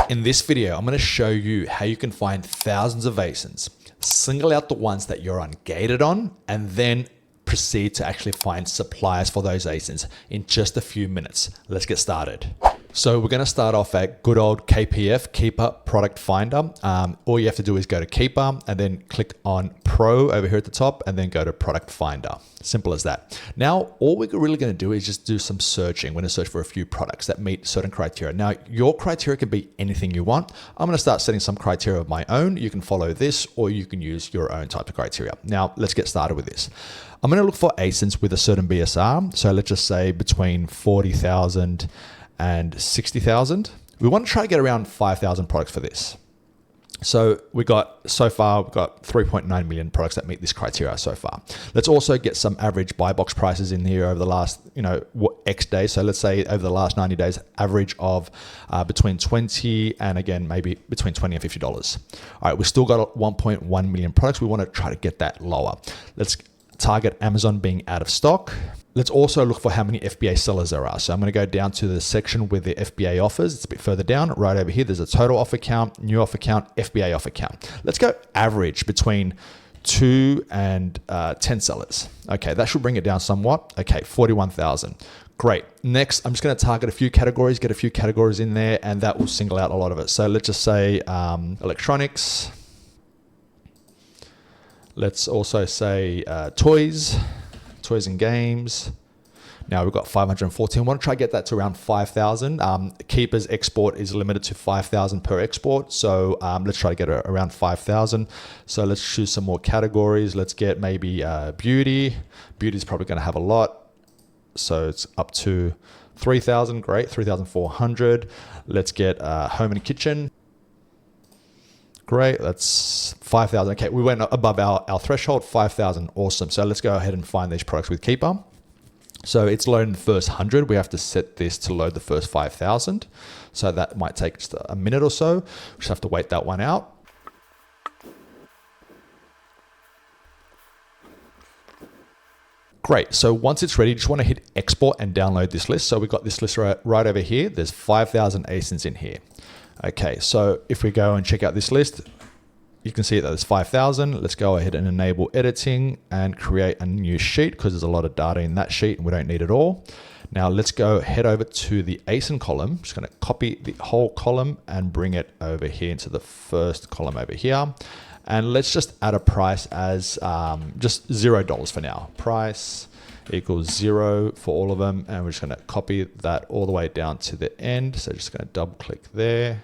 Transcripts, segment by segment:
In this video, I'm going to show you how you can find thousands of ASINs, single out the ones that you're ungated on, and then proceed to actually find suppliers for those ASINs in just a few minutes. Let's get started. So we're going to start off at good old KPF, Keepa Product Finder. All you have to do is go to Keepa and then click on Pro over here at the top and then go to Product Finder. Simple as that. Now, all we're really going to do is just do some searching. We're going to search for a few products that meet certain criteria. Now, your criteria can be anything you want. I'm going to start setting some criteria of my own. You can follow this or you can use your own type of criteria. Now, let's get started with this. I'm going to look for ASINs with a certain BSR. So let's just say between 40,000 and 60,000. We want to try to get around 5,000 products for this. So so far we've got 3.9 million products that meet this criteria so far. Let's also get some average buy box prices in here over the last, X days. So let's say over the last 90 days, average of between 20 and again, maybe between 20 and $50. All right, we've still got 1.1 million products. We want to try to get that lower. Let's target Amazon being out of stock. Let's also look for how many FBA sellers there are. So I'm going to go down to the section with the FBA offers. It's a bit further down. Right over here, there's a total offer count, new offer count, FBA offer count. Let's go average between 2 and 10 sellers. Okay, that should bring it down somewhat. Okay, 41,000. Great. Next, I'm just going to target a few categories, get a few categories in there, and that will single out a lot of it. So let's just say electronics. Let's also say toys and games. Now we've got 514. I want to try to get that to around 5,000. Keepa's export is limited to 5,000 per export. So let's try to get around 5,000. So let's choose some more categories. Let's get maybe beauty. Beauty is probably going to have a lot. So it's up to 3,000. Great. 3,400. Let's get home and kitchen. Great, that's 5,000. Okay, we went above our threshold, 5,000, awesome. So let's go ahead and find these products with Keepa. So it's loading the first 100. We have to set this to load the first 5,000. So that might take just a minute or so. We just have to wait that one out. Great, so once it's ready, you just want to hit export and download this list. So we've got this list right over here. There's 5,000 ASINs in here. Okay, so if we go and check out this list, you can see that there's 5,000. Let's go ahead and enable editing and create a new sheet because there's a lot of data in that sheet and we don't need it all. Now let's go head over to the ASIN column. I'm just going to copy the whole column and bring it over here into the first column over here. And let's just add a price as just $0 for now. Price equals 0 for all of them. And we're just going to copy that all the way down to the end. So just going to double click there.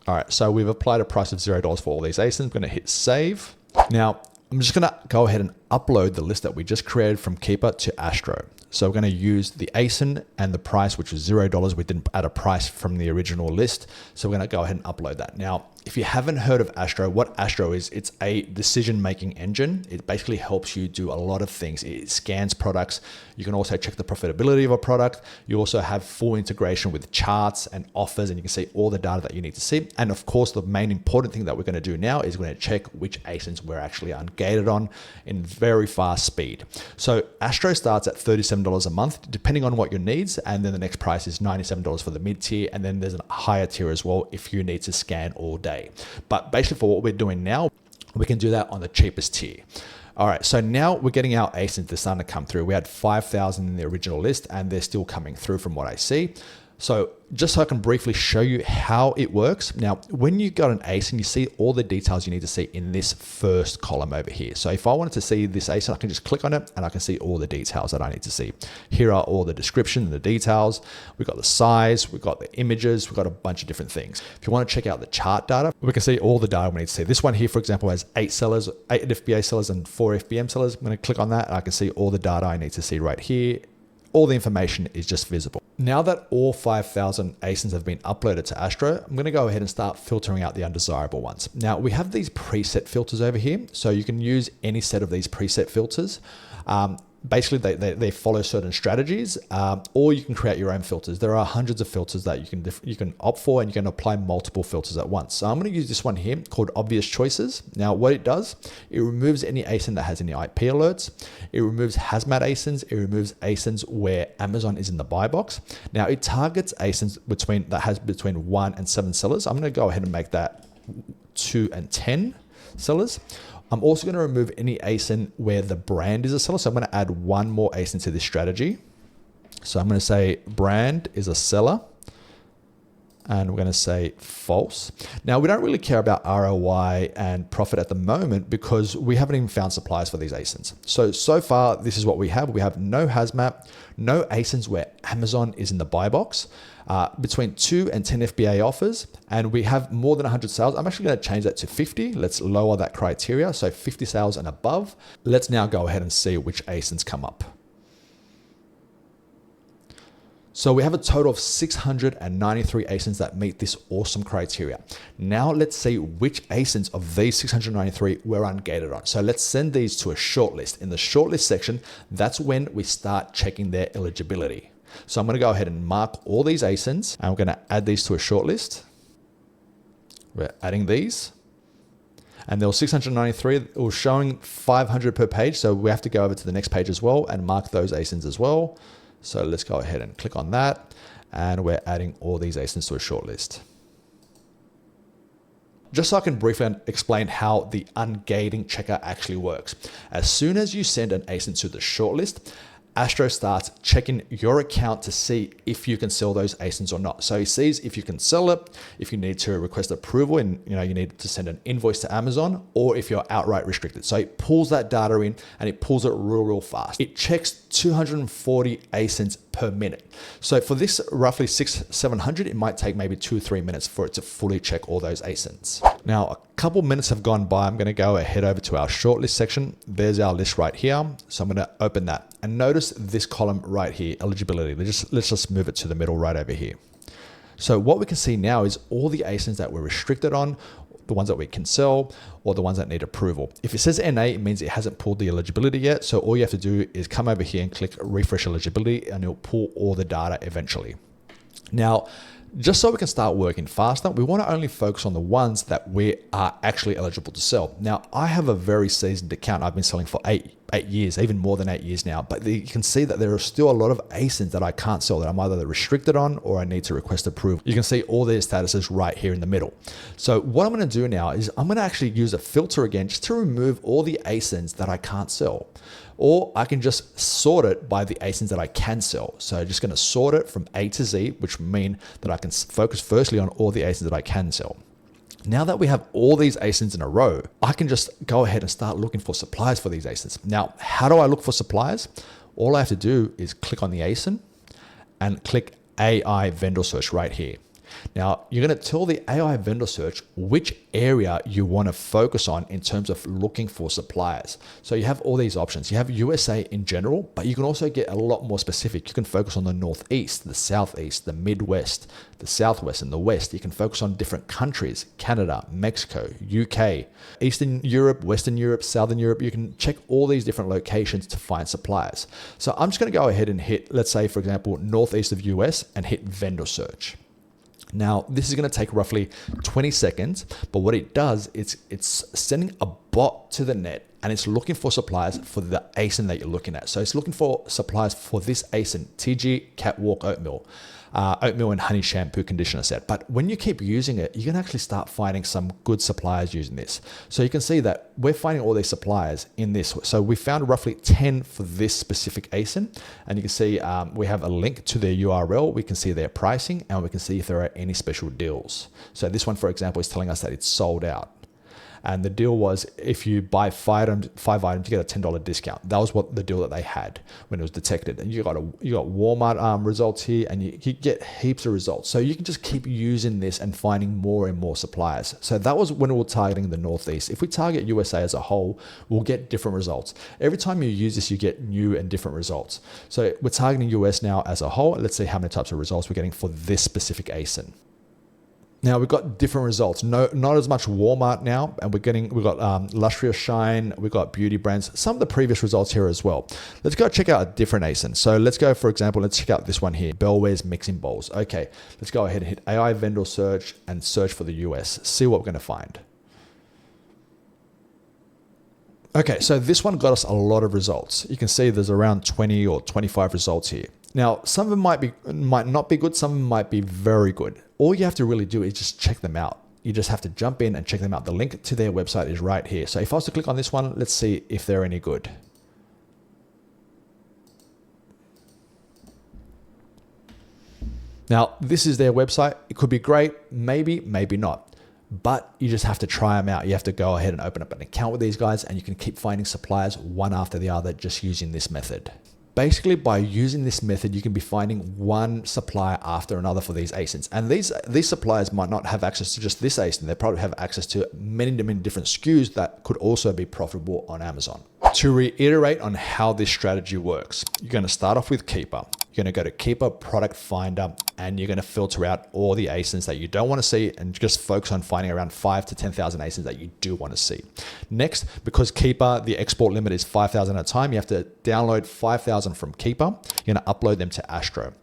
All right, so we've applied a price of $0 for all these ASINs. I'm going to hit save. Now, I'm just going to go ahead and upload the list that we just created from Keepa to Astro. So we're going to use the ASIN and the price, which is $0. We didn't add a price from the original list. So we're going to go ahead and upload that. Now, if you haven't heard of Astro, what Astro is, it's a decision-making engine. It basically helps you do a lot of things. It scans products. You can also check the profitability of a product. You also have full integration with charts and offers, and you can see all the data that you need to see. And of course, the main important thing that we're going to do now is we're going to check which ASINs we're actually ungated on in very fast speed. So Astro starts at $37 a month, depending on what your needs. And then the next price is $97 for the mid tier. And then there's a higher tier as well if you need to scan all day. But basically for what we're doing now, we can do that on the cheapest tier. All right, so now we're getting our ASINs. They're starting to come through. We had 5,000 in the original list and they're still coming through from what I see. So just so I can briefly show you how it works. Now, when you got an ASIN, you see all the details you need to see in this first column over here. So if I wanted to see this ASIN, I can just click on it and I can see all the details that I need to see. Here are all the description and the details. We've got the size, we've got the images, we've got a bunch of different things. If you want to check out the chart data, we can see all the data we need to see. This one here, for example, has 8 sellers, 8 FBA sellers and 4 FBM sellers. I'm going to click on that and I can see all the data I need to see right here. All the information is just visible. Now that all 5,000 ASINs have been uploaded to Astro, I'm going to go ahead and start filtering out the undesirable ones. Now we have these preset filters over here, so you can use any set of these preset filters. basically they follow certain strategies, or you can create your own filters. There are hundreds of filters that you can opt for, and you can apply multiple filters at once. So I'm going to use this one here called Obvious Choices. Now what it does, it removes any ASIN that has any IP alerts. It removes hazmat ASINs. It removes ASINs where Amazon is in the buy box. Now it targets ASINs that has between 1 and 7 sellers. I'm going to go ahead and make that 2 and 10 sellers. I'm also going to remove any ASIN where the brand is a seller. So I'm going to add one more ASIN to this strategy. So I'm going to say brand is a seller, and we're going to say false. Now we don't really care about ROI and profit at the moment because we haven't even found suppliers for these ASINs. So far, this is what we have. We have no hazmat, no ASINs where Amazon is in the buy box, between 2 and 10 FBA offers, and we have more than 100 sales. I'm actually going to change that to 50. Let's lower that criteria. So 50 sales and above. Let's now go ahead and see which ASINs come up. So we have a total of 693 ASINs that meet this awesome criteria. Now let's see which ASINs of these 693 we're ungated on. So let's send these to a shortlist. In the shortlist section, that's when we start checking their eligibility. So I'm going to go ahead and mark all these ASINs, and we're going to add these to a shortlist. We're adding these. And there was 693, it was showing 500 per page. So we have to go over to the next page as well and mark those ASINs as well. So let's go ahead and click on that. And we're adding all these ASINs to a shortlist. Just so I can briefly explain how the ungating checker actually works. As soon as you send an ASIN to the shortlist, Astro starts checking your account to see if you can sell those ASINs or not. So he sees if you can sell it, if you need to request approval and you need to send an invoice to Amazon, or if you're outright restricted. So it pulls that data in and it pulls it real fast. It checks 240 ASINs per minute. So for this roughly 700, it might take maybe 2-3 minutes for it to fully check all those ASINs. Now, a couple minutes have gone by. I'm going to go ahead over to our shortlist section. There's our list right here. So I'm going to open that and notice this column right here, eligibility. Let's just move it to the middle right over here. So what we can see now is all the ASINs that we're restricted on, the ones that we can sell, or the ones that need approval. If it says NA, it means it hasn't pulled the eligibility yet. So all you have to do is come over here and click refresh eligibility, and it'll pull all the data eventually. Now, just so we can start working faster, we want to only focus on the ones that we are actually eligible to sell. Now, I have a very seasoned account. I've been selling for eight years, even more than 8 years now. But you can see that there are still a lot of ASINs that I can't sell, that I'm either restricted on or I need to request approval. You can see all their statuses right here in the middle. So what I'm going to do now is I'm going to actually use a filter again just to remove all the ASINs that I can't sell. Or I can just sort it by the ASINs that I can sell. So I'm just going to sort it from A to Z, which mean that I can focus firstly on all the ASINs that I can sell. Now that we have all these ASINs in a row, I can just go ahead and start looking for suppliers for these ASINs. Now, how do I look for suppliers? All I have to do is click on the ASIN and click AI vendor search right here. Now, you're going to tell the AI vendor search which area you want to focus on in terms of looking for suppliers. So you have all these options. You have USA in general, but you can also get a lot more specific. You can focus on the Northeast, the Southeast, the Midwest, the Southwest, and the West. You can focus on different countries: Canada, Mexico, UK, Eastern Europe, Western Europe, Southern Europe. You can check all these different locations to find suppliers. So I'm just going to go ahead and hit, let's say, for example, Northeast of US and hit vendor search. Now, this is going to take roughly 20 seconds, but what it does is it's sending a bot to the net and it's looking for suppliers for the ASIN that you're looking at. So it's looking for suppliers for this ASIN, TG Catwalk Oatmeal. Oatmeal and honey shampoo conditioner set. But when you keep using it, you can actually start finding some good suppliers using this. So you can see that we're finding all these suppliers in this. So we found roughly 10 for this specific ASIN. And you can see we have a link to their URL. We can see their pricing and we can see if there are any special deals. So this one, for example, is telling us that it's sold out. And the deal was if you buy 5 items, you get a $10 discount. That was what the deal that they had when it was detected. And you got Walmart results here, and you get heaps of results. So you can just keep using this and finding more and more suppliers. So that was when we were targeting the Northeast. If we target USA as a whole, we'll get different results. Every time you use this, you get new and different results. So we're targeting US now as a whole. Let's see how many types of results we're getting for this specific ASIN. Now we've got different results. No, not as much Walmart now, and we've got Lustrous Shine, we've got beauty brands. Some of the previous results here as well. Let's go check out a different ASIN. So let's go, for example, let's check out this one here, Bellware's mixing bowls. Okay, let's go ahead and hit AI vendor search and search for the US. See what we're going to find. Okay, so this one got us a lot of results. You can see there's around 20 or 25 results here. Now, some of them might not be good, some of them might be very good. All you have to really do is just check them out. You just have to jump in and check them out. The link to their website is right here. So if I was to click on this one, let's see if they're any good. Now, this is their website. It could be great, maybe, maybe not. But you just have to try them out. You have to go ahead and open up an account with these guys, and you can keep finding suppliers one after the other just using this method. Basically, by using this method, you can be finding one supplier after another for these ASINs. And these suppliers might not have access to just this ASIN. They probably have access to many different SKUs that could also be profitable on Amazon. To reiterate on how this strategy works, you're going to start off with Keepa. You're going to go to Keepa Product Finder, and you're going to filter out all the ASINs that you don't want to see and just focus on finding around 5,000 to 10,000 ASINs that you do want to see. Next, because Keepa, the export limit is 5,000 at a time, you have to download 5,000 from Keepa. You're going to upload them to Astro.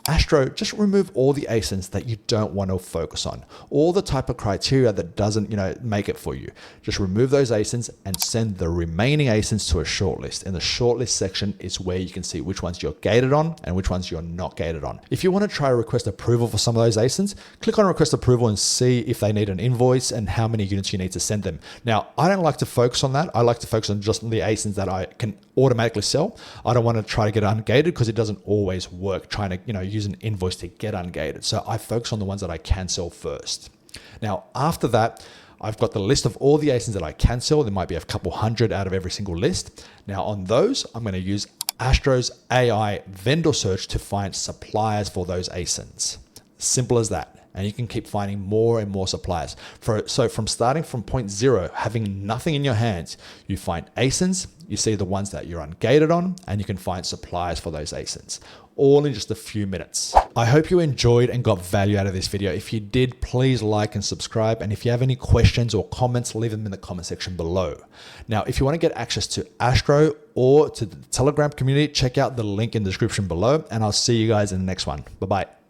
Astro, just remove all the ASINs that you don't want to focus on. All the type of criteria that doesn't, make it for you. Just remove those ASINs and send the remaining ASINs to a shortlist. In the shortlist section is where you can see which ones you're gated on and which ones you're not gated on. If you want to try to request approval for some of those ASINs, click on request approval and see if they need an invoice and how many units you need to send them. Now, I don't like to focus on that. I like to focus on just the ASINs that I can automatically sell. I don't want to try to get ungated because it doesn't always work trying to, use an invoice to get ungated. So I focus on the ones that I can sell first. Now, after that, I've got the list of all the ASINs that I can sell. There might be a couple hundred out of every single list. Now on those, I'm going to use Astro's AI vendor search to find suppliers for those ASINs. Simple as that. And you can keep finding more and more suppliers. So from starting from point zero, having nothing in your hands, you find ASINs, you see the ones that you're ungated on, and you can find suppliers for those ASINs, all in just a few minutes. I hope you enjoyed and got value out of this video. If you did, please like and subscribe. And if you have any questions or comments, leave them in the comment section below. Now, if you want to get access to Astro or to the Telegram community, check out the link in the description below, and I'll see you guys in the next one. Bye-bye.